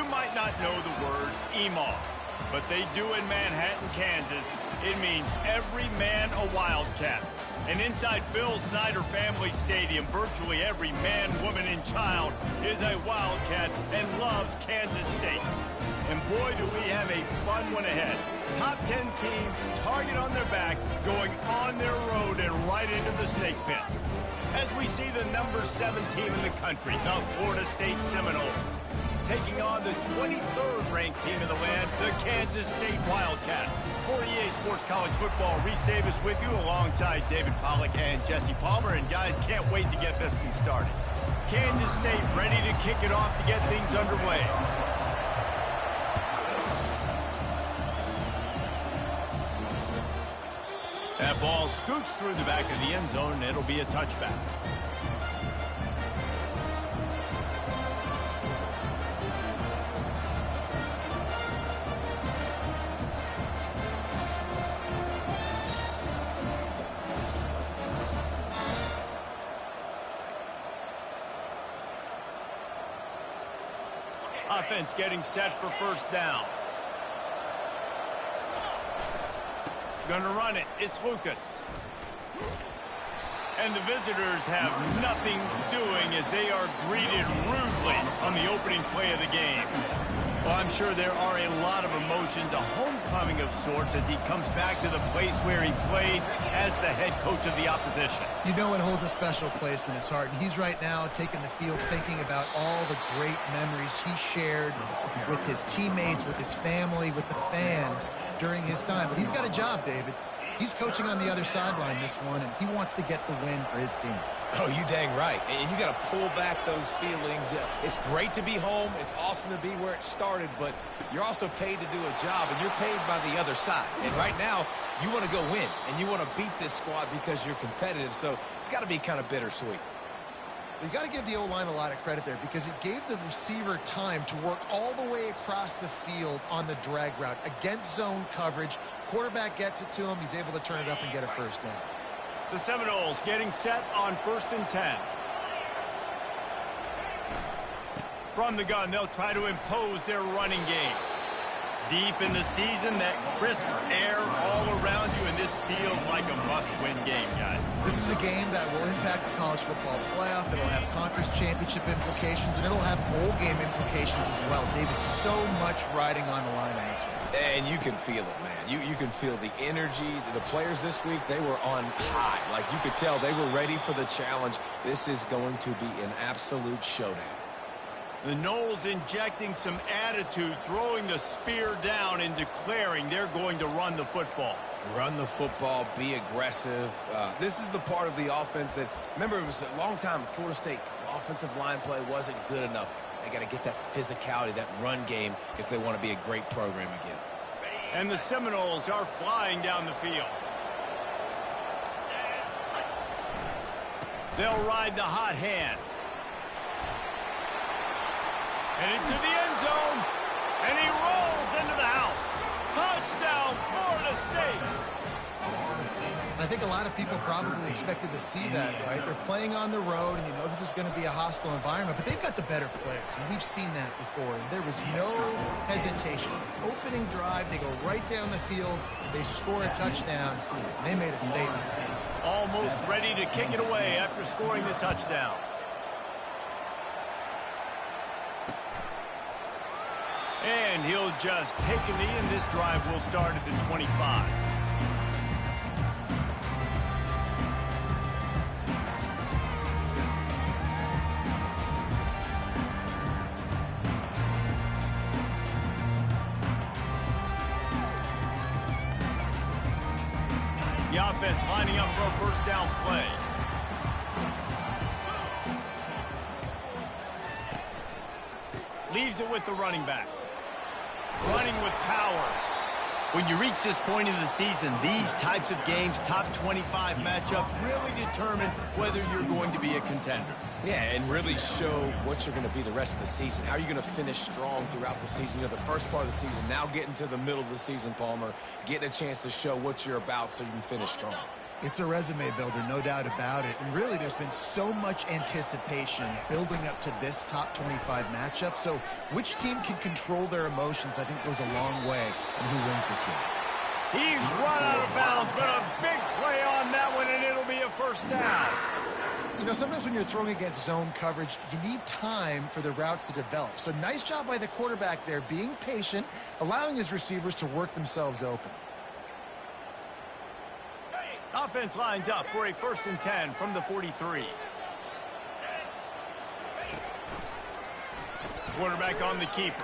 You might not know the word Emaw, but they do in Manhattan, Kansas. It means every man a Wildcat. And inside Bill Snyder Family Stadium, virtually every man, woman, and child is a Wildcat and loves Kansas State. And boy, do we have a fun one ahead. Top 10 team, target on their back, going on their road and right into the snake pit. As we see the number 7 team in the country, the Florida State Seminoles, taking on the 23rd ranked team in the land, the Kansas State Wildcats. For EA Sports College Football, Reese Davis with you alongside David Pollack and Jesse Palmer. And guys, can't wait to get this one started. Kansas State ready to kick it off to get things underway. That ball scoots through the back of the end zone, and it'll be a touchback. Offense getting set for first down. Going to run it. It's Lucas. And the visitors have nothing doing as they are greeted rudely on the opening play of the game. Well, I'm sure there are a lot of emotions, a homecoming of sorts as he comes back to the place where he played as the head coach of the opposition. You know it holds a special place in his heart, and he's right now taking the field thinking about all the great memories he shared with his teammates, with his family, with the fans during his time. But he's got a job, David. He's coaching on the other sideline this one, and he wants to get the win for his team. Oh, you dang right. And you got to pull back those feelings. It's great to be home. It's awesome to be where it started, but you're also paid to do a job, and you're paid by the other side. And right now, you want to go win, and you want to beat this squad because you're competitive, so it's got to be kind of bittersweet. You got to give the O-line a lot of credit there because it gave the receiver time to work all the way across the field on the drag route against zone coverage. Quarterback gets it to him. He's able to turn it up and get a first down. The Seminoles getting set on 1st and 10. From the gun, they'll try to impose their running game. Deep in the season, that crisp air all around you, and this feels like a must-win game, guys. This is a game that will impact the college football playoff. It'll have conference championship implications, and it'll have bowl game implications as well. David, so much riding on the line in this one. And you can feel it, man. You can feel the energy. The players this week, they were on high. Like, you could tell they were ready for the challenge. This is going to be an absolute showdown. The Noles injecting some attitude, throwing the spear down and declaring they're going to run the football. Run the football, be aggressive. This is the part of the offense that, remember, it was a long time, Florida State offensive line play wasn't good enough. They got to get that physicality, that run game, if they want to be a great program again. And the Seminoles are flying down the field. They'll ride the hot hand. And into the end zone, and he rolls into the house. Touchdown, Florida State. And I think a lot of people probably expected to see that, right? They're playing on the road, and you know this is going to be a hostile environment, but they've got the better players, and we've seen that before. And there was no hesitation. Opening drive, they go right down the field, they score a touchdown, and they made a statement. Almost ready to kick it away after scoring the touchdown. And he'll just take a knee, and this drive will start at the 25. The offense lining up for a first down play. Leaves it with the running back. Running with power. When you reach this point in the season, these types of games, top 25 matchups, really determine whether you're going to be a contender. Yeah, and really show what you're going to be the rest of the season. How are you going to finish strong throughout the season? You know, the first part of the season, now getting to the middle of the season, Palmer, getting a chance to show what you're about so you can finish strong. It's a resume builder, no doubt about it. And really, there's been so much anticipation building up to this top 25 matchup. So which team can control their emotions, I think, goes a long way in who wins this one. He's run out of bounds, but a big play on that one, and it'll be a first down. You know, sometimes when you're throwing against zone coverage, you need time for the routes to develop. So nice job by the quarterback there, being patient, allowing his receivers to work themselves open. Offense lines up for a 1st and 10 from the 43. Quarterback on the keeper.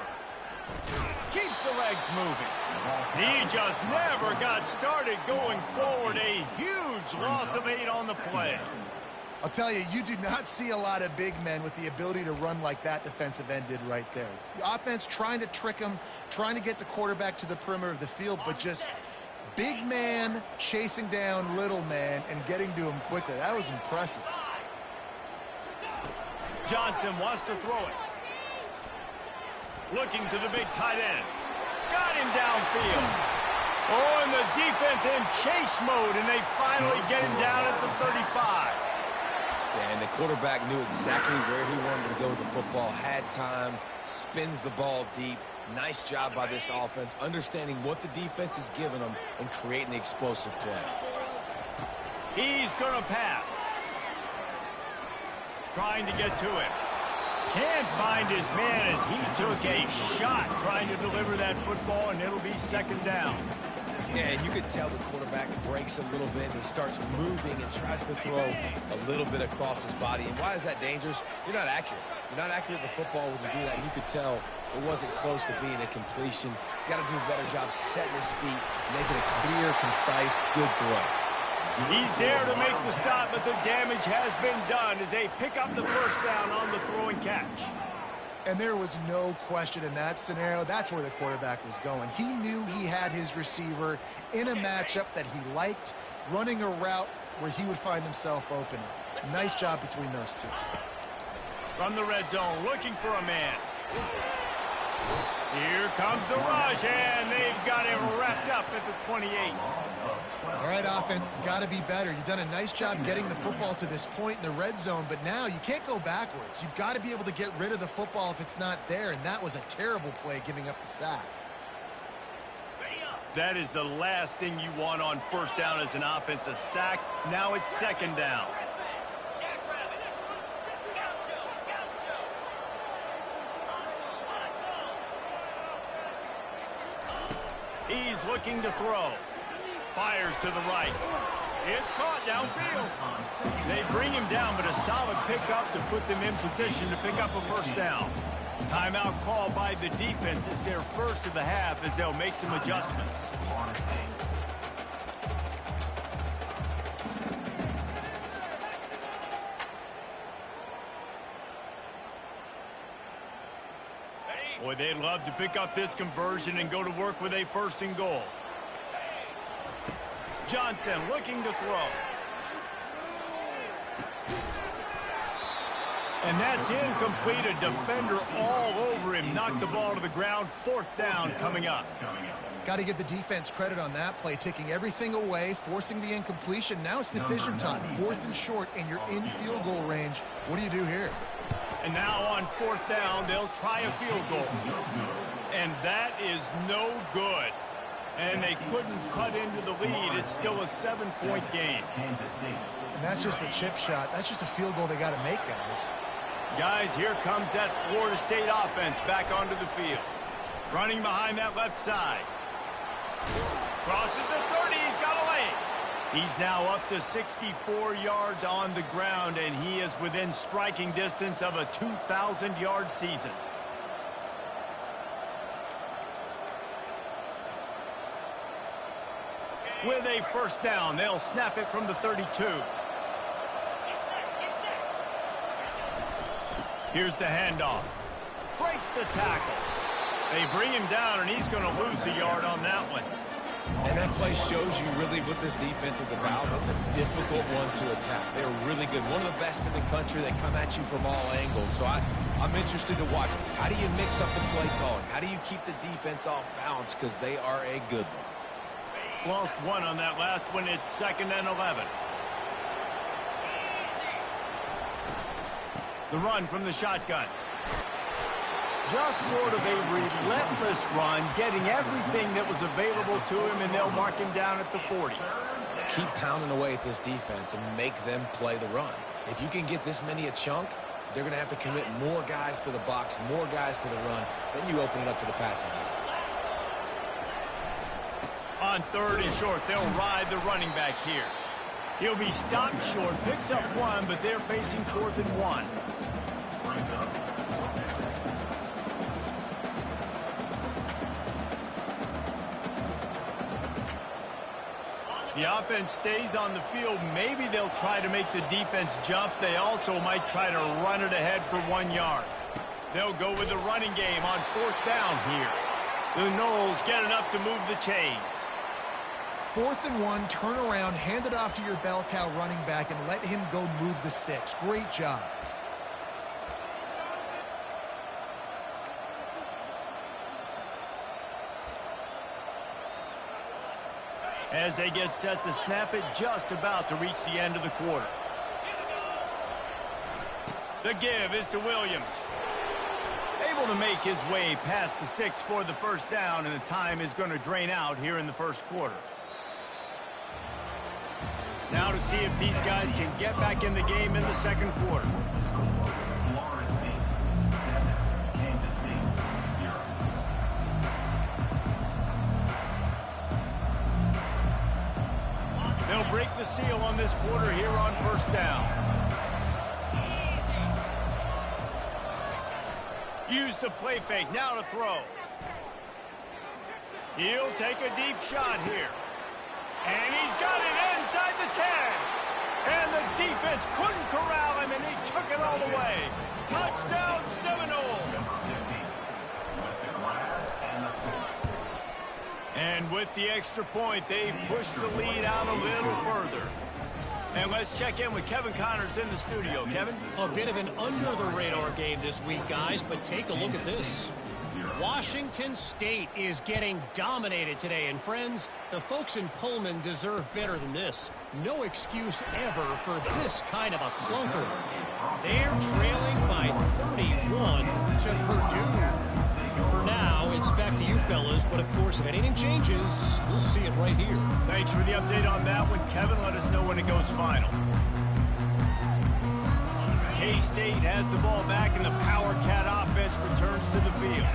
Keeps the legs moving. He just never got started going forward. A huge loss of 8 on the play. I'll tell you, you do not see a lot of big men with the ability to run like that defensive end did right there. The offense trying to trick him, trying to get the quarterback to the perimeter of the field, but just big man chasing down little man and getting to him quickly. That was impressive. Johnson wants to throw it. Looking to the big tight end. Got him downfield. Oh, and the defense in chase mode, and they finally get him down at the 35. Yeah, and the quarterback knew exactly where he wanted to go with the football, had time, spins the ball deep. Nice job by this offense, understanding what the defense is giving them and creating the explosive play. He's going to pass. Trying to get to him. Can't find his man as he took a shot trying to deliver that football, and it'll be 2nd down. Yeah, and you could tell the quarterback breaks a little bit, and he starts moving and tries to throw a little bit across his body. And why is that dangerous? You're not accurate. You're not accurate with the football when you do that. And you could tell it wasn't close to being a completion. He's got to do a better job setting his feet, making a clear, concise, good throw. He's there to make the stop, but the damage has been done as they pick up the 1st down on the throw and catch. And there was no question in that scenario. That's where the quarterback was going. He knew he had his receiver in a matchup that he liked, running a route where he would find himself open. Nice job between those two. From the red zone, looking for a man. Here comes the rush, and they've got him wrapped up at the 28. All right, offense has got to be better. You've done a nice job getting the football to this point in the red zone, but now you can't go backwards. You've got to be able to get rid of the football if it's not there, and that was a terrible play, giving up the sack. That is the last thing you want on 1st down as an offense, a sack. Now it's 2nd down. He's looking to throw. Fires to the right. It's caught downfield. They bring him down, but a solid pickup to put them in position to pick up a 1st down. Timeout called by the defense. It's their 1st of the half as they'll make some adjustments. Boy, they'd love to pick up this conversion and go to work with a 1st and goal. Johnson looking to throw. And that's incomplete. A defender all over him. Knocked the ball to the ground. 4th down coming up. Got to give the defense credit on that play, taking everything away, forcing the incompletion. Now it's decision time. 4th and short, and you're in field goal range. What do you do here? And now on 4th down, they'll try a field goal. And that is no good. And they couldn't cut into the lead. It's still a 7-point game. And that's just a chip shot. That's just a field goal they got to make, guys. Guys, here comes that Florida State offense back onto the field. Running behind that left side. Crosses the 30. He's got a lane. He's now up to 64 yards on the ground, and he is within striking distance of a 2,000-yard season. With a 1st down, they'll snap it from the 32. Here's the handoff. Breaks the tackle. They bring him down, and he's going to lose a yard on that one. And that play shows you really what this defense is about. It's a difficult one to attack. They're really good. One of the best in the country. They come at you from all angles. So I'm interested to watch. How do you mix up the play calling? How do you keep the defense off balance? Because they are a good one. Lost one on that last one. It's 2nd and 11. The run from the shotgun. Just sort of a relentless run, getting everything that was available to him, and they'll mark him down at the 40. Keep pounding away at this defense and make them play the run. If you can get this many a chunk, they're going to have to commit more guys to the box, more guys to the run. Then you open it up for the passing game. On 3rd and short, they'll ride the running back here. He'll be stopped short, picks up 1, but they're facing 4th and 1. The offense stays on the field. Maybe they'll try to make the defense jump. They also might try to run it ahead for 1 yard. They'll go with the running game on 4th down here. The Noles get enough to move the chains. 4th and 1, turn around, hand it off to your bell cow running back, and let him go move the sticks. Great job. As they get set to snap it, just about to reach the end of the quarter. The give is to Williams. Able to make his way past the sticks for the 1st down, and the time is going to drain out here in the 1st quarter. Now to see if these guys can get back in the game in the 2nd quarter. They'll break the seal on this quarter here on 1st down. Use the play fake, now to throw. He'll take a deep shot here. And he's got it inside the 10. And the defense couldn't corral him, and he took it all the way. Touchdown, Seminoles. And with the extra point, they push the lead out a little further. And let's check in with Kevin Connors in the studio. Kevin? A bit of an under-the-radar game this week, guys, but take a look at this. Washington State is getting dominated today, and friends, the folks in Pullman deserve better than this. No excuse ever for this kind of a clunker. They're trailing by 31 to Purdue. For now, it's back to you fellas, but of course, if anything changes, we'll see it right here. Thanks for the update on that one, Kevin. Let us know when it goes final. K-State has the ball back, and the Power Cat offense returns to the field.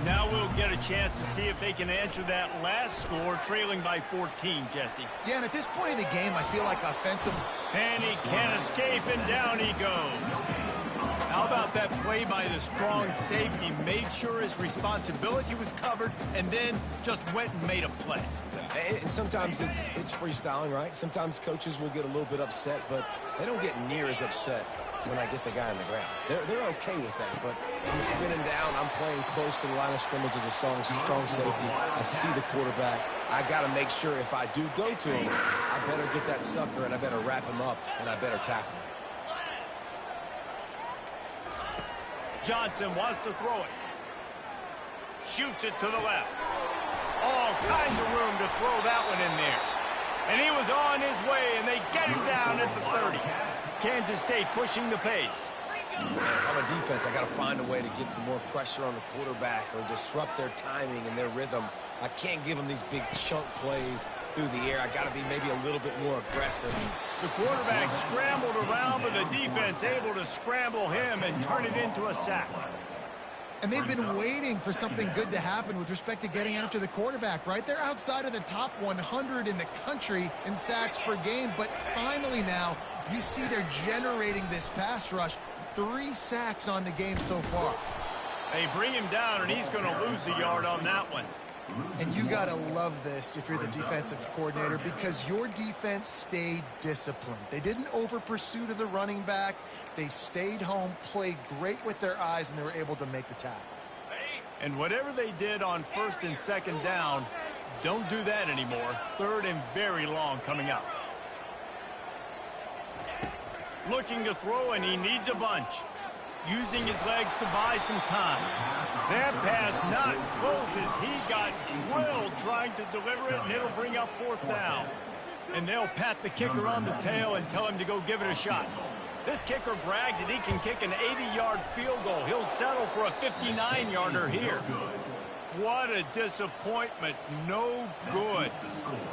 Now we'll get a chance to see if they can answer that last score, trailing by 14, Jesse. Yeah, and at this point in the game, I feel like offensive. And he can't escape, and down he goes. How about that play by the strong safety? Made sure his responsibility was covered, and then just went and made a play. And sometimes it's freestyling, right? Sometimes coaches will get a little bit upset, but they don't get near as upset when I get the guy on the ground. They're okay with that, but he's spinning down. I'm playing close to the line of scrimmage as a strong safety. I see the quarterback. I got to make sure if I do go to him, I better get that sucker, and I better wrap him up, and I better tackle him. Johnson wants to throw it. Shoots it to the left. All kinds of room to throw that one in there. And he was on his way, and they get him down at the 30. Kansas State pushing the pace. If I'm a defense, I got to find a way to get some more pressure on the quarterback or disrupt their timing and their rhythm. I can't give them these big chunk plays through the air. I got to be maybe a little bit more aggressive. The quarterback scrambled around, but the defense able to scramble him and turn it into a sack. And they've been waiting for something good to happen with respect to getting after the quarterback, right? They're outside of the top 100 in the country in sacks per game, but finally now you see they're generating this pass rush. 3 sacks on the game so far. They bring him down, and he's going to lose a yard on that one. And you got to love this if you're the defensive coordinator, because your defense stayed disciplined. They didn't over-pursue to the running back. They stayed home, played great with their eyes, and they were able to make the tackle. And whatever they did on 1st and 2nd down, don't do that anymore. 3rd and very long coming up. Looking to throw, and he needs a bunch. Using his legs to buy some time. That pass not close as he got drilled trying to deliver it, and it'll bring up 4th down. And they'll pat the kicker on the tail and tell him to go give it a shot. This kicker brags that he can kick an 80-yard field goal. He'll settle for a 59-yarder here. What a disappointment. No good.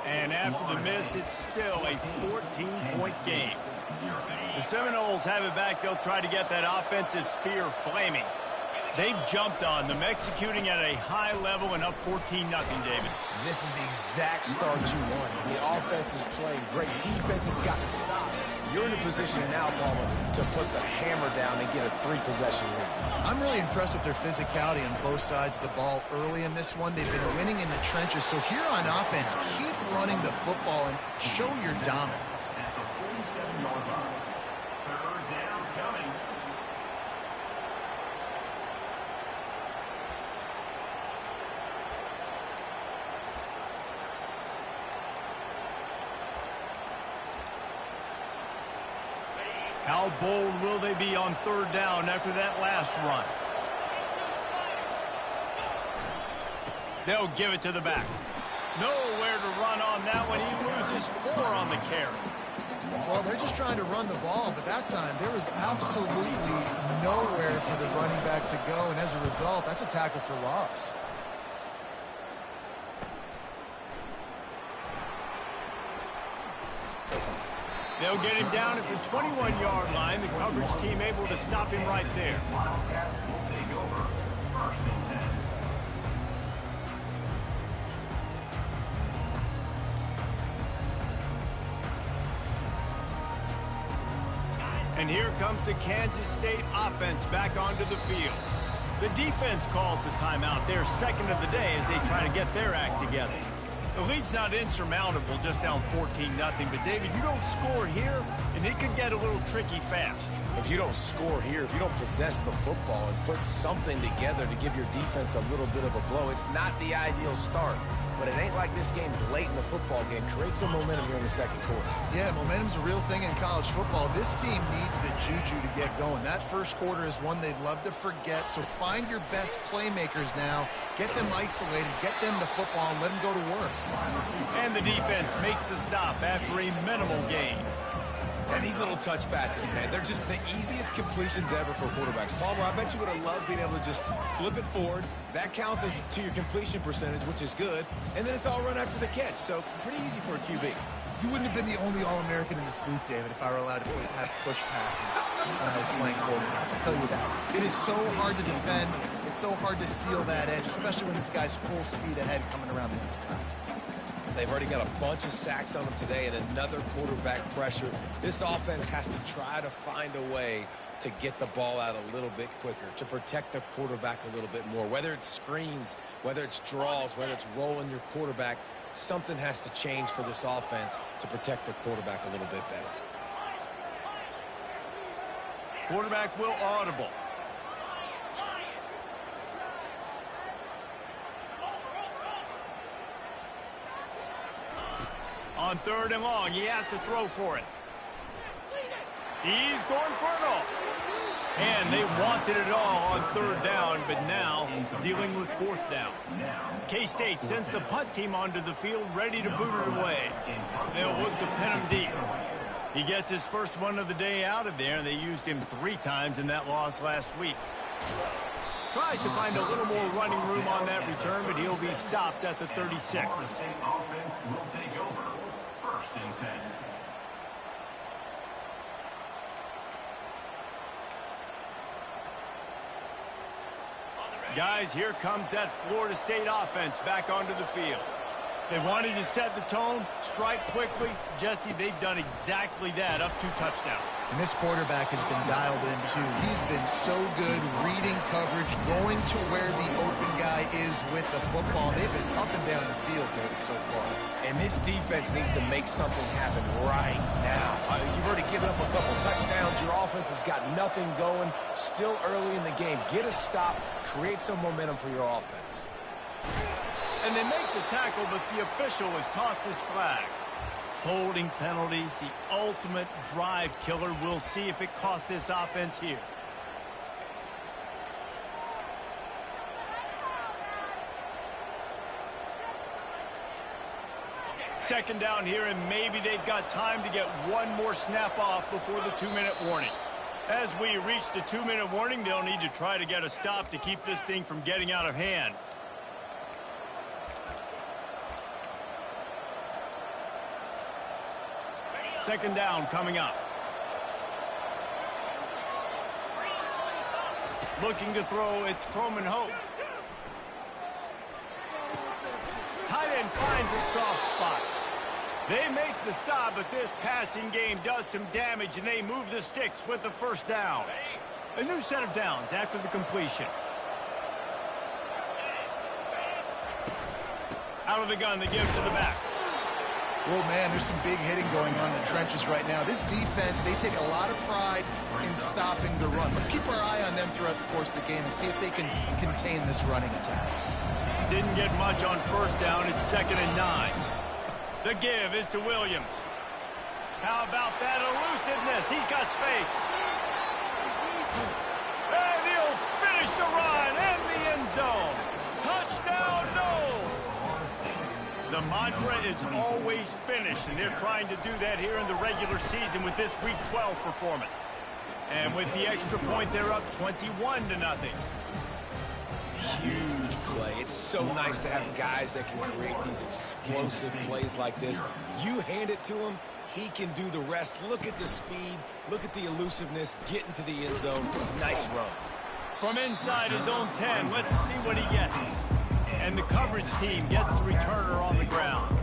And after the miss, it's still a 14-point game. The Seminoles have it back. They'll try to get that offensive spear flaming. They've jumped on them, executing at a high level and up 14-0, David. This is the exact start you want. The offense is playing great. Defense has gotten stops. You're in a position now, Palmer, to put the hammer down and get a 3-possession lead. I'm really impressed with their physicality on both sides of the ball early in this one. They've been winning in the trenches. So here on offense, keep running the football and show your dominance. How bold will they be on 3rd down after that last run? They'll give it to the back. Nowhere to run on that one. He loses 4 on the carry. Well, they're just trying to run the ball, but that time there was absolutely nowhere for the running back to go, and as a result, that's a tackle for loss. They'll get him down at the 21-yard line. The coverage team able to stop him right there. And here comes the Kansas State offense back onto the field. The defense calls the timeout, their second of the day, as they try to get their act together. The lead's not insurmountable, just down 14-0. But, David, you don't score here, and it could get a little tricky fast. If you don't score here, if you don't possess the football and put something together to give your defense a little bit of a blow, it's not the ideal start. But it ain't like this game's late in the football game. Create some momentum here in the second quarter. Yeah, momentum's a real thing in college football. This team needs the juju to get going. That first quarter is one they'd love to forget. So find your best playmakers now. Get them isolated. Get them the football and let them go to work. And the defense makes the stop after a minimal gain. And these little touch passes, man, they're just the easiest completions ever for quarterbacks. Palmer, I bet you would have loved being able to just flip it forward. That counts as to your completion percentage, which is good. And then it's all run after the catch. So pretty easy for a QB. You wouldn't have been the only All-American in this booth, David, if I were allowed to have push passes when I was playing quarterback. I'll tell you that. It is so hard to defend. It's so hard to seal that edge, especially when this guy's full speed ahead coming around the inside. They've already got a bunch of sacks on them today and another quarterback pressure. This offense has to try to find a way to get the ball out a little bit quicker, to protect the quarterback a little bit more. Whether it's screens, whether it's draws, whether it's rolling your quarterback, something has to change for this offense to protect the quarterback a little bit better. Quarterback will audible. On 3rd and long, he has to throw for it. He's going for it all. And they wanted it all on 3rd down, but now dealing with 4th down. K-State sends the punt team onto the field, ready to boot it away. They'll look to pin him deep. He gets his first one of the day out of there, and they used him 3 times in that loss last week. Tries to find a little more running room on that return, but he'll be stopped at the 36. Guys, here comes that Florida State offense back onto the field. They wanted to set the tone, strike quickly. Jesse, they've done exactly that, up 2 touchdowns. And this quarterback has been dialed in, too. He's been so good reading coverage, going to where the open guy is with the football. They've been up and down the field, David, so far. And this defense needs to make something happen right now. You've already given up a couple touchdowns. Your offense has got nothing going. Still early in the game. Get a stop. Create some momentum for your offense. And they make the tackle, but the official has tossed his flag. Holding penalties, the ultimate drive killer. We'll see if it costs this offense here. second down here, and maybe they've got time to get one more snap off before the 2-minute warning. As we reach the 2-minute warning, they'll need to try to get a stop to keep this thing from getting out of hand. Second down coming up. Looking to throw, it's Croman Hope. Tight end finds a soft spot. They make the stop, but this passing game does some damage, and they move the sticks with the first down. A new set of downs after the completion. Out of the gun, they give it to the back. Well, man, there's some big hitting going on in the trenches right now. This defense, they take a lot of pride in stopping the run. Let's keep our eye on them throughout the course of the game and see if they can contain this running attack. Didn't get much on first down. It's 2nd and 9. The give is to Williams. How about that elusiveness? He's got space. And he'll finish the run in the end zone. Touchdown, Knowles. The mantra is always finish, and they're trying to do that here in the regular season with this Week 12 performance. And with the extra point, they're up 21-0. Huge play. It's so nice to have guys that can create these explosive plays like this. You hand it to him, he can do the rest. Look at the speed. Look at the elusiveness. Get into the end zone. Nice run. From inside his own 10, let's see what he gets. And the coverage team gets the returner on the ground.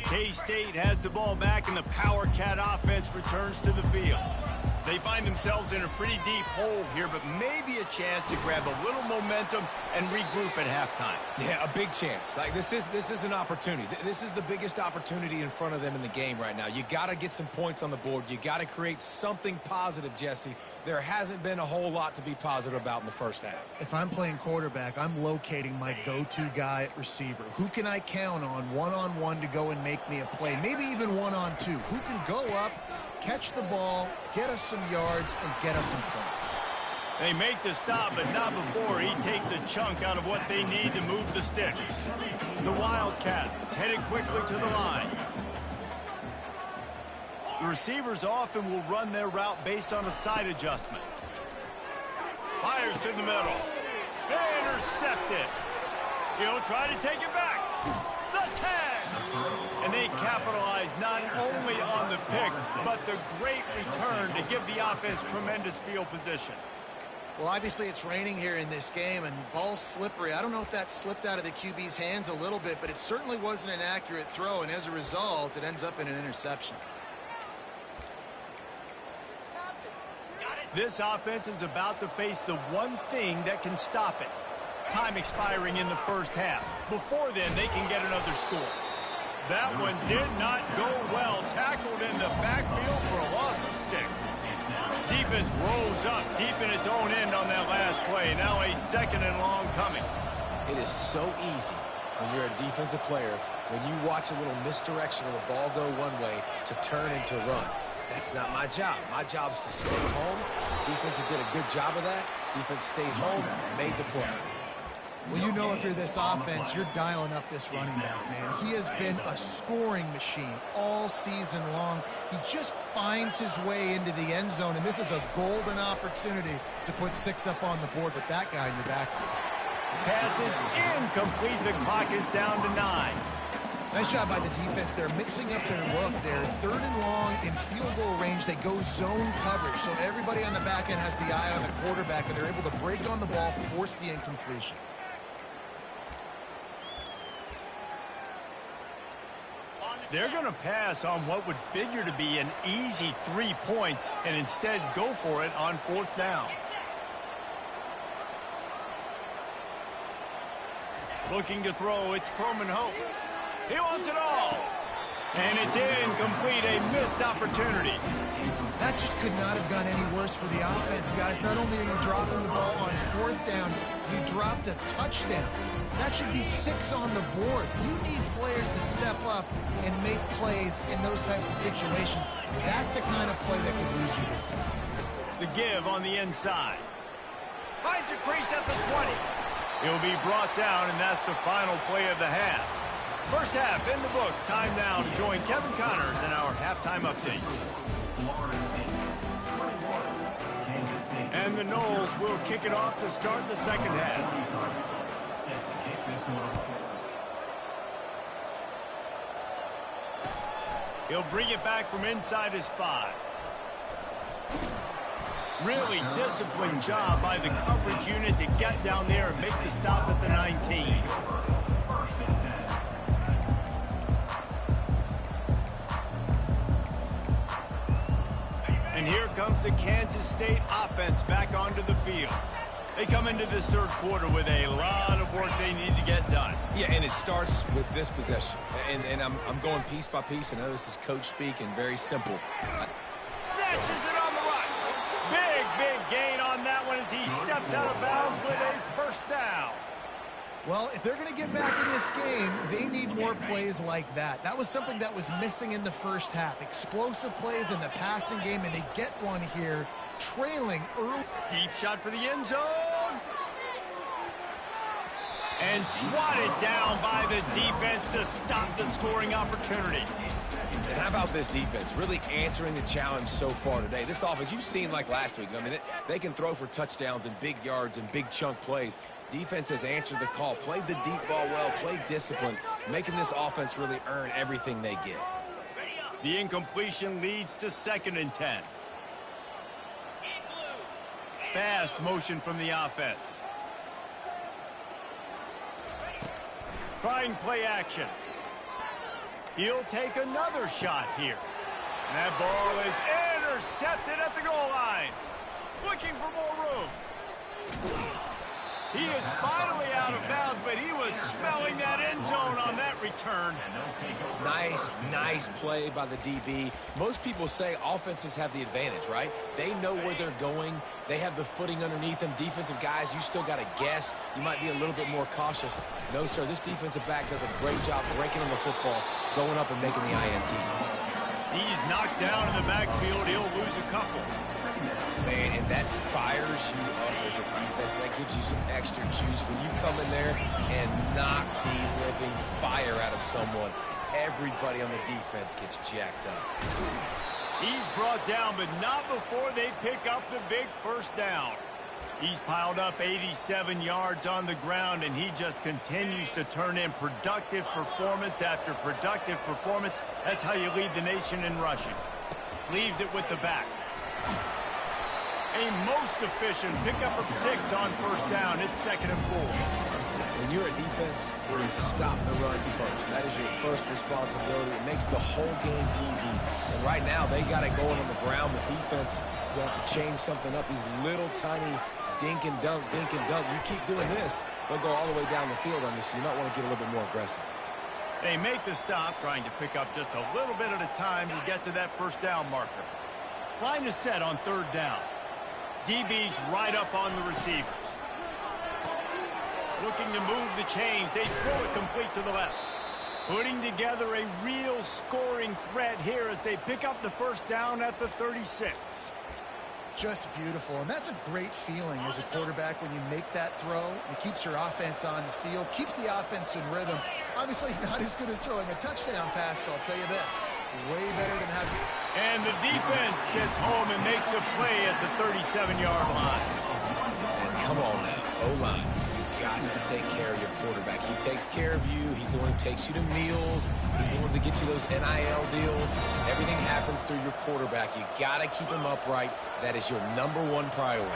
K-State has the ball back, and the Power Cat offense returns to the field. They find themselves in a pretty deep hole here, but maybe a chance to grab a little momentum and regroup at halftime. Yeah, a big chance. Like this is an opportunity. This is the biggest opportunity in front of them in the game right now. You got to get some points on the board. You got to create something positive, Jesse. There hasn't been a whole lot to be positive about in the first half. If I'm playing quarterback, I'm locating my go-to guy at receiver. Who can I count on one-on-one to go and make me a play? Maybe even one-on-two. Who can go up, catch the ball, get us some yards, and get us some points? They make the stop, but not before he takes a chunk out of what they need to move the sticks. The Wildcats headed quickly to the line. The receivers often will run their route based on a side adjustment. Fires to the middle. Intercepted. He'll try to take it back. The tag! And they capitalize not only on the pick, but the great return to give the offense tremendous field position. Well, obviously it's raining here in this game, and ball's slippery. I don't know if that slipped out of the QB's hands a little bit, but it certainly wasn't an accurate throw, and as a result, it ends up in an interception. This offense is about to face the one thing that can stop it. Time expiring in the first half. Before then, they can get another score. That one did not go well. Tackled in the backfield for a loss of 6. Defense rolls up deep in its own end on that last play. Now a 2nd and long coming. It is so easy when you're a defensive player, when you watch a little misdirection of the ball go one way, to turn into run. That's not my job. My job is to stay home. Defense did a good job of that. Defense stayed home, made the play. Well, you know, if you're this offense, you're dialing up this running back, man. He has been a scoring machine all season long. He just finds his way into the end zone, and this is a golden opportunity to put 6 up on the board with that guy in your backfield. Pass is incomplete. The clock is down to 9. Nice job by the defense. They're mixing up their look. They're 3rd and long in field goal range. They go zone coverage, so everybody on the back end has the eye on the quarterback, and they're able to break on the ball, force the incompletion. They're going to pass on what would figure to be an easy 3 points and instead go for it on 4th down. Looking to throw, it's Croman Hope. He wants it all. And it's incomplete, a missed opportunity. That just could not have gone any worse for the offense, guys. Not only are you dropping the ball on 4th down, you dropped a touchdown. That should be 6 on the board. You need players to step up and make plays in those types of situations. That's the kind of play that could lose you this game. The give on the inside. Finds a crease at the 20. He'll be brought down, and that's the final play of the half. First half in the books. Time now to join Kevin Connors in our halftime update. And the Noles will kick it off to start the second half. He'll bring it back from inside his 5. Really disciplined job by the coverage unit to get down there and make the stop at the 19. And here comes the Kansas State offense back onto the field. They come into this third quarter with a lot of work they need to get done. Yeah, and it starts with this possession. And I'm going piece by piece. I know this is coach speak and very simple. Snatches it on the right. Big gain on that one as he steps out of bounds with a first down. Well, if they're going to get back in this game, they need more plays like that. That was something that was missing in the first half. Explosive plays in the passing game, and they get one here, trailing early. Deep shot for the end zone. And swatted down by the defense to stop the scoring opportunity. And how about this defense? Really answering the challenge so far today. This offense, you've seen like last week. I mean, they can throw for touchdowns and big yards and big chunk plays. Defense has answered the call, played the deep ball well, played discipline, making this offense really earn everything they get. The incompletion leads to 2nd and 10. Fast motion from the offense. Trying play action. He'll take another shot here. And that ball is intercepted at the goal line. Looking for more room. He is finally out of bounds, but he was smelling that end zone on that return. Nice play by the DB. Most people say offenses have the advantage, right? They know where they're going. They have the footing underneath them. Defensive guys, you still got to guess. You might be a little bit more cautious. No, sir, this defensive back does a great job breaking on the football, going up and making the INT. He's knocked down in the backfield. He'll lose a couple. Man, and that fires you up as a defense. That gives you some extra juice when you come in there and knock the living fire out of someone. Everybody on the defense gets jacked up. He's brought down, but not before they pick up the big first down. He's piled up 87 yards on the ground, and he just continues to turn in productive performance after productive performance. That's how you lead the nation in rushing. Leaves it with the back. A most efficient pickup of 6 on first down. It's 2nd and 4. When you're a defense, you stop the run first. That is your first responsibility. It makes the whole game easy. And right now, they got it going on the ground. The defense is going to have to change something up. These little tiny dink and dunk. You keep doing this, they'll go all the way down the field on you, so you might want to get a little bit more aggressive. They make the stop, trying to pick up just a little bit at a time to get to that first down marker. Line is set on 3rd down. DB's right up on the receivers. Looking to move the chains. They throw it complete to the left. Putting together a real scoring threat here as they pick up the first down at the 36. Just beautiful, and that's a great feeling as a quarterback when you make that throw. It keeps your offense on the field, keeps the offense in rhythm. Obviously not as good as throwing a touchdown pass, but I'll tell you this, way better than having... And the defense gets home and makes a play at the 37-yard line. And come on now, O-line. You've got to take care of your quarterback. He takes care of you. He's the one who takes you to meals. He's the one to get you those NIL deals. Everything happens through your quarterback. You got to keep him upright. That is your #1 priority.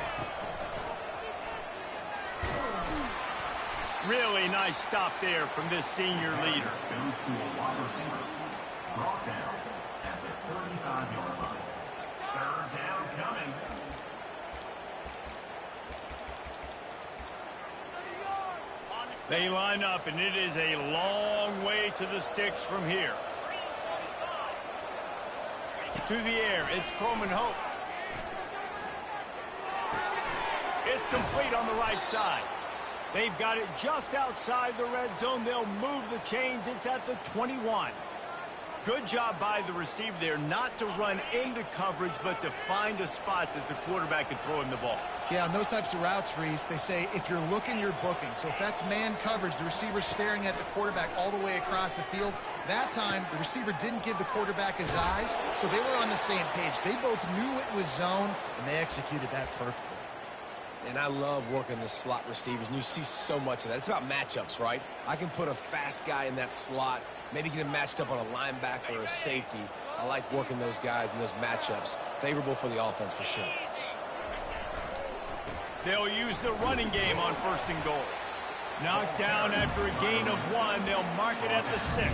Really nice stop there from this senior leader. Brought down at the 35-yard line. 3rd down coming. They line up, and it is a long way to the sticks from here. To the air, it's Coleman Hope. It's complete on the right side. They've got it just outside the red zone. They'll move the chains. It's at the 21. Good job by the receiver there not to run into coverage, but to find a spot that the quarterback could throw him the ball. Yeah, on those types of routes, Reese, they say if you're looking, you're booking. So if that's man coverage, the receiver's staring at the quarterback all the way across the field. That time, the receiver didn't give the quarterback his eyes, so they were on the same page. They both knew it was zone, and they executed that perfectly. And I love working the slot receivers, and you see so much of that. It's about matchups, right? I can put a fast guy in that slot, maybe get him matched up on a linebacker or a safety. I like working those guys in those matchups. Favorable for the offense for sure. They'll use the running game on 1st and goal. Knocked down after a gain of 1. They'll mark it at the 6.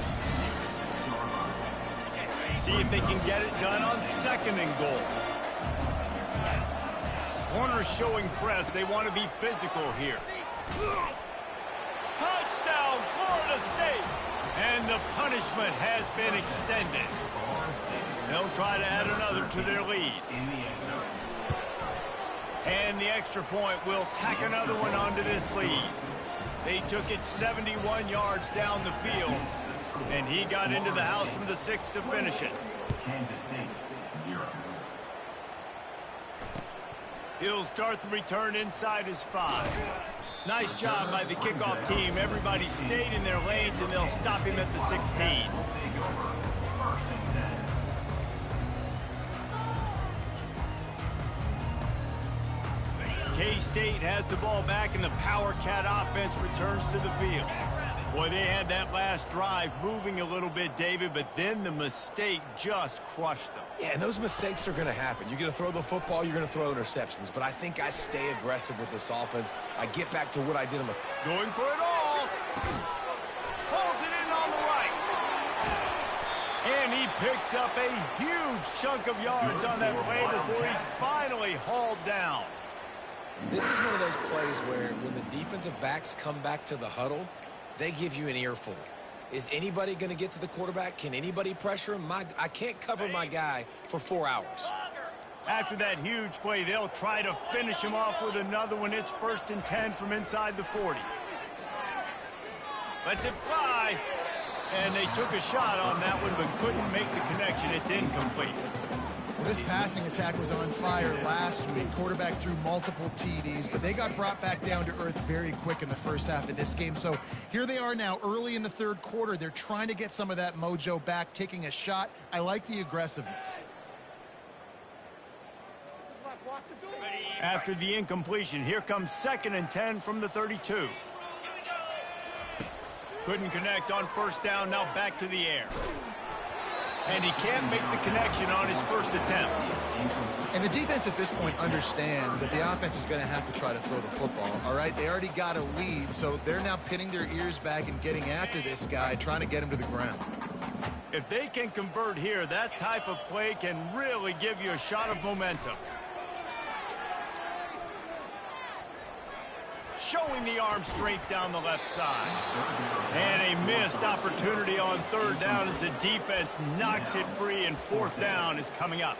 See if they can get it done on 2nd and goal. Corners showing press. They want to be physical here. Touchdown, Florida State. And the punishment has been extended. They'll try to add another to their lead. And the extra point will tack another one onto this lead. They took it 71 yards down the field, and he got into the house from the 6 to finish it. Kansas City, 0. He'll start the return inside his 5. Nice job by the kickoff team. Everybody stayed in their lanes, and they'll stop him at the 16. K-State has the ball back, and the Power Cat offense returns to the field. Boy, they had that last drive moving a little bit, David, but then the mistake just crushed them. Yeah, and those mistakes are going to happen. You're going to throw the football, you're going to throw interceptions. But I think I stay aggressive with this offense. I get back to what I did on the... Going for it all. Pulls it in on the right. And he picks up a huge chunk of yards on that play before he's finally hauled down. This is one of those plays where when the defensive backs come back to the huddle, they give you an earful. Is anybody going to get to the quarterback? Can anybody pressure him? I can't cover my guy for 4 hours. After that huge play, they'll try to finish him off with another one. It's 1st and 10 from inside the 40. Lets it fly. And they took a shot on that one, but couldn't make the connection. It's incomplete. Well, this passing attack was on fire last week. Quarterback threw multiple TDs, but they got brought back down to earth very quick in the first half of this game. So here they are now early in the 3rd quarter. They're trying to get some of that mojo back, taking a shot. I like the aggressiveness. After the incompletion, here comes 2nd and 10 from the 32. Couldn't connect on 1st down, now back to the air. And he can't make the connection on his 1st attempt. And the defense at this point understands that the offense is going to have to try to throw the football, all right? They already got a lead, so they're now pinning their ears back and getting after this guy, trying to get him to the ground. If they can convert here, that type of play can really give you a shot of momentum. Showing the arm strength down the left side. And a missed opportunity on 3rd down as the defense knocks it free, and 4th down is coming up.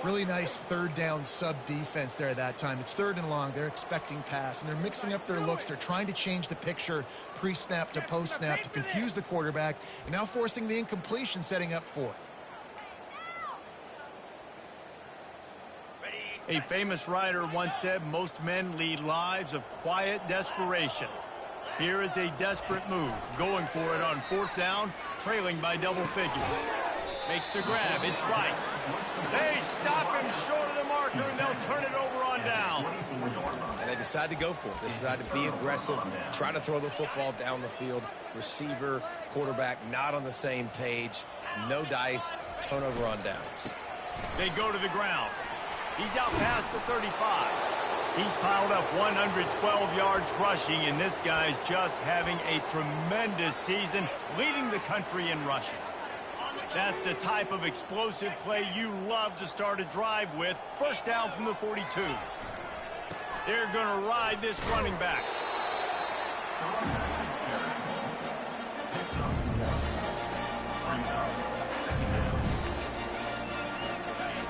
Really nice 3rd down sub-defense there that time. It's 3rd and long. They're expecting pass, and they're mixing up their looks. They're trying to change the picture pre-snap to post-snap to confuse the quarterback, and now forcing the incompletion, setting up 4th. A famous writer once said, most men lead lives of quiet desperation. Here is a desperate move, going for it on 4th down, trailing by double figures. Makes the grab, it's Rice. They stop him short of the marker, and they'll turn it over on down. And they decide to go for it. They decide to be aggressive, try to throw the football down the field. Receiver, quarterback, not on the same page. No dice, turnover on downs. They go to the ground. He's out past the 35. He's piled up 112 yards rushing, and this guy's just having a tremendous season, leading the country in rushing. That's the type of explosive play you love to start a drive with. 1st down from the 42. They're going to ride this running back.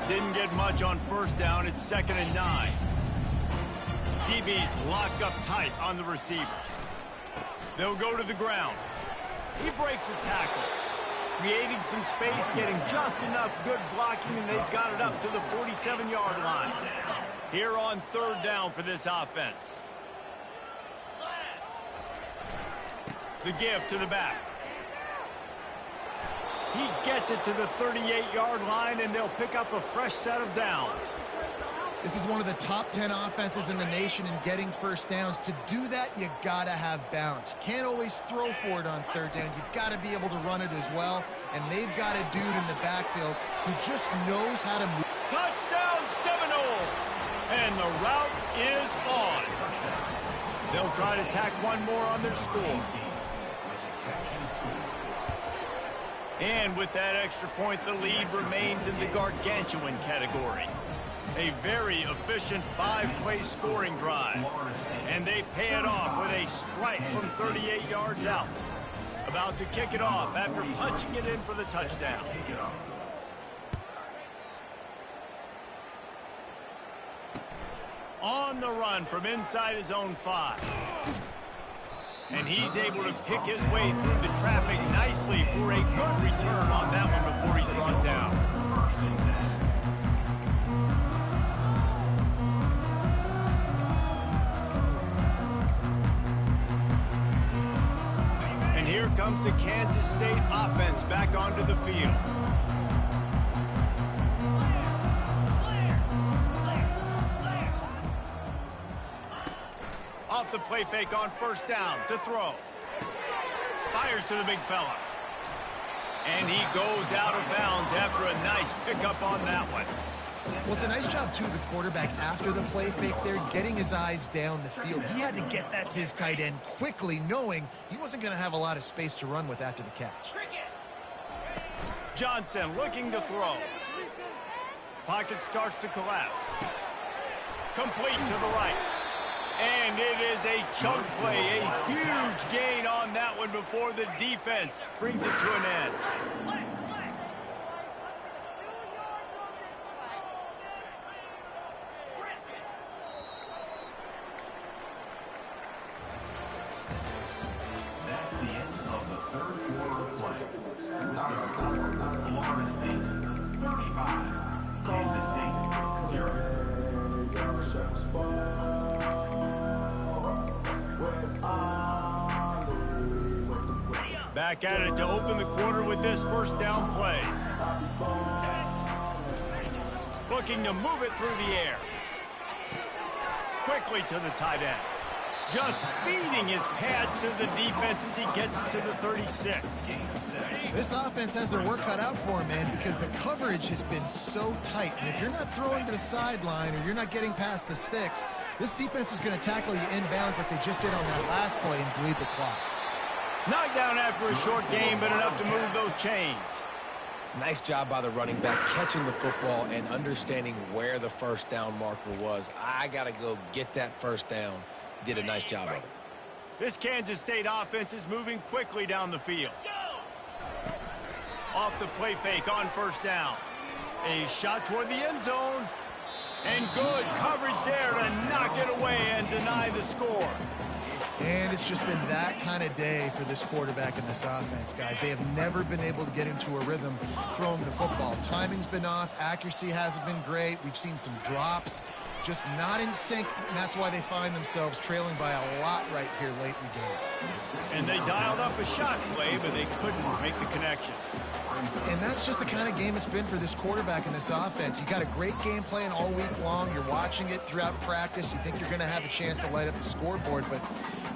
Didn't get much on 1st down. It's 2nd and 9. DB's locked up tight on the receivers. They'll go to the ground. He breaks a tackle. creating some space, getting just enough good blocking, and they've got it up to the 47-yard line. Here on third down for this offense. The give to the back. He gets it to the 38-yard line, and they'll pick up a fresh set of downs. This is one of the top 10 offenses in the nation in getting first downs. To do that, you gotta have balance. You can't always throw for it on third down. You've got to be able to run it as well. And they've got a dude in the backfield who just knows how to move. Touchdown Seminoles! And the route is on. They'll try to tack one more on their score. And with that extra point, the lead remains in the gargantuan category. A very efficient 5-play scoring drive. And they pay it off with a strike from 38 yards out. About to kick it off after punching it in for the touchdown. On the run from inside his own 5. And he's able to pick his way through the traffic nicely for a good return on that one before he's brought down. And here comes the Kansas State offense back onto the field. Off the play fake on first down to throw. Fires to the big fella. And he goes out of bounds after a nice pickup on that one. Well, it's a nice job, too, the quarterback after the play fake there, getting his eyes down the field. He had to get that to his tight end quickly, knowing he wasn't going to have a lot of space to run with after the catch. Johnson looking to throw. Pocket starts to collapse. Complete to the right. And it is a chunk play, a huge gain on that one before the defense brings it to an end. That's the end of the third quarter of play. Florida State 35, Kansas State 0. Back at it to open the quarter with this first down play. Looking to move it through the air. Quickly to the tight end. Just feeding his pads to the defense as he gets it to the 36. This offense has their work cut out for him, man, because the coverage has been so tight. And if you're not throwing to the sideline or you're not getting past the sticks, this defense is going to tackle you inbounds like they just did on that last play and bleed the clock. Knocked down after a short game, but enough to move those chains. Nice job by the running back catching the football and understanding where the first down marker was. I got to go get that first down. He did a nice job of it. This Kansas State offense is moving quickly down the field. Off the play fake on first down. A shot toward the end zone. And good coverage there to knock it away and deny the score. And it's just been that kind of day for this quarterback and this offense, guys. They have never been able to get into a rhythm throwing the football. Timing's been off. Accuracy hasn't been great. We've seen some drops. Just not in sync, and that's why they find themselves trailing by a lot right here late in the game. And they dialed up a shot play, but they couldn't make the connection. And that's just the kind of game it's been for this quarterback and this offense. You got a great game plan all week long. You're watching it throughout practice. You think you're going to have a chance to light up the scoreboard, but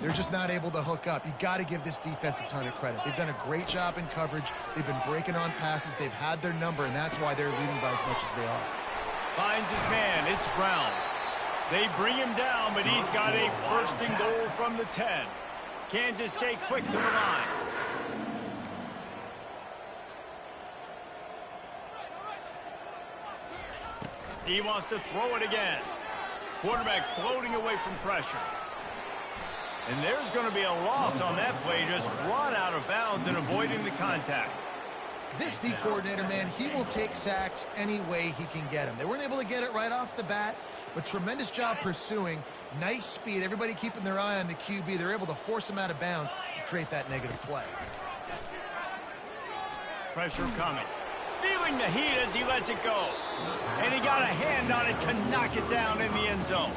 they're just not able to hook up. You got to give this defense a ton of credit. They've done a great job in coverage. They've been breaking on passes. They've had their number, and that's why they're leading by as much as they are. Finds his man. It's Brown. They bring him down, but he's got a first and goal from the 10. Kansas State quick to the line. He wants to throw it again. Quarterback floating away from pressure. And there's going to be a loss on that play. Just run out of bounds and avoiding the contact. This D coordinator, man, he will take sacks any way he can get them. They weren't able to get it right off the bat, but tremendous job pursuing. Nice speed. Everybody keeping their eye on the QB. They're able to force him out of bounds and create that negative play. Pressure coming. Feeling the heat as he lets it go. And he got a hand on it to knock it down in the end zone.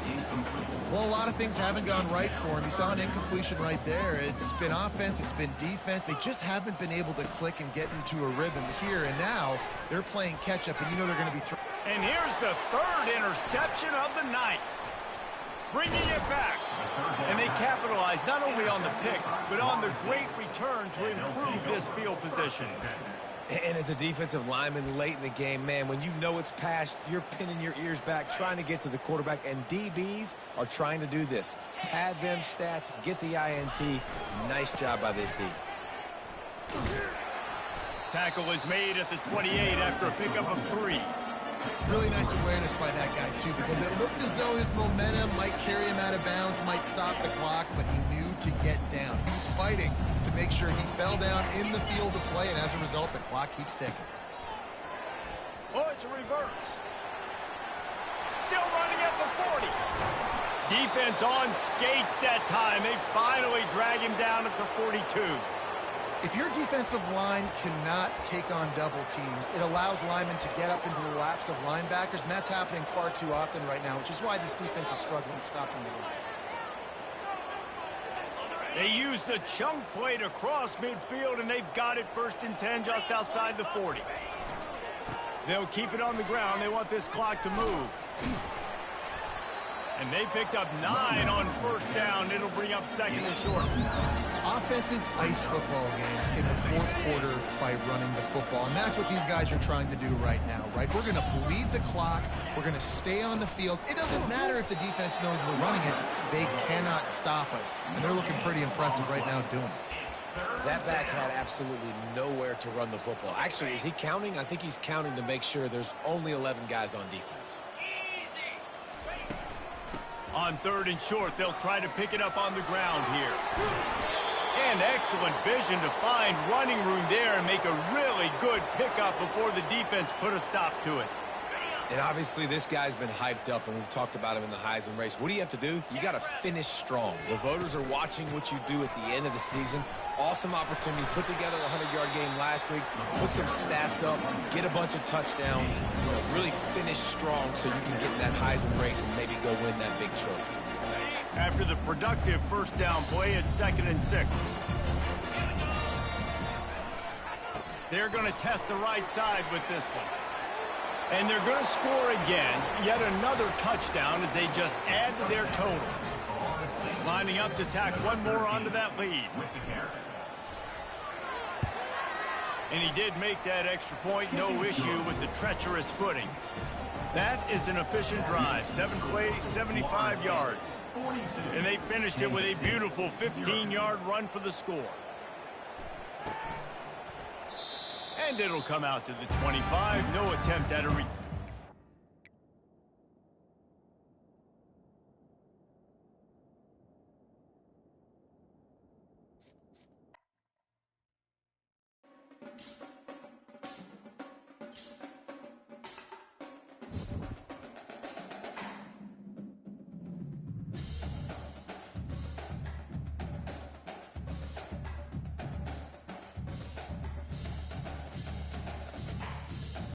Well, a lot of things haven't gone right for him. He saw an incompletion right there. It's been offense, it's been defense. They just haven't been able to click and get into a rhythm here. And now they're playing catch-up, and you know they're going to be And here's the third interception of the night. Bringing it back. And they capitalize not only on the pick, but on the great return to improve this field position. And as a defensive lineman late in the game, man, when you know it's past, you're pinning your ears back, trying to get to the quarterback, and DBs are trying to do this. Pad them stats, get the INT. Nice job by this D. Tackle is made at the 28 after a pickup of 3. really nice awareness by that guy, too, because it looked as though his momentum might carry him out of bounds, might stop the clock, but he knew to get down. He was fighting to make sure he fell down in the field of play, and as a result, the clock keeps ticking. Oh, it's a reverse. Still running at the 40. Defense on skates that time. They finally drag him down at the 42. If your defensive line cannot take on double teams, it allows linemen to get up into the laps of linebackers, and that's happening far too often right now, which is why this defense is struggling stopping the run. They use the chunk play to cross midfield, and they've got it 1st and 10 just outside the 40. They'll keep it on the ground. They want this clock to move. And they picked up 9 on 1st down. It'll bring up 2nd and short. Offenses ice football games in the 4th quarter by running the football. And that's what these guys are trying to do right now, right? We're going to bleed the clock. We're going to stay on the field. It doesn't matter if the defense knows we're running it. They cannot stop us. And they're looking pretty impressive right now doing it. That back had absolutely nowhere to run the football. Actually, is he counting? I think he's counting to make sure there's only 11 guys on defense. On 3rd and short, they'll try to pick it up on the ground here. And excellent vision to find running room there and make a really good pickup before the defense put a stop to it. And obviously this guy's been hyped up, and we've talked about him in the Heisman race. What do you have to do? You got to finish strong. The voters are watching what you do at the end of the season. Awesome opportunity. Put together a 100-yard game last week. Put some stats up. Get a bunch of touchdowns. Really finish strong so you can get in that Heisman race and maybe go win that big trophy. After the productive 1st down play, it's 2nd and 6. They're going to test the right side with this one. And they're going to score again, yet another touchdown as they just add to their total. Lining up to tack one more onto that lead. And he did make that extra point, no issue with the treacherous footing. That is an efficient drive. 7 plays, 75 yards. And they finished it with a beautiful 15-yard run for the score. And it'll come out to the 25. No attempt at a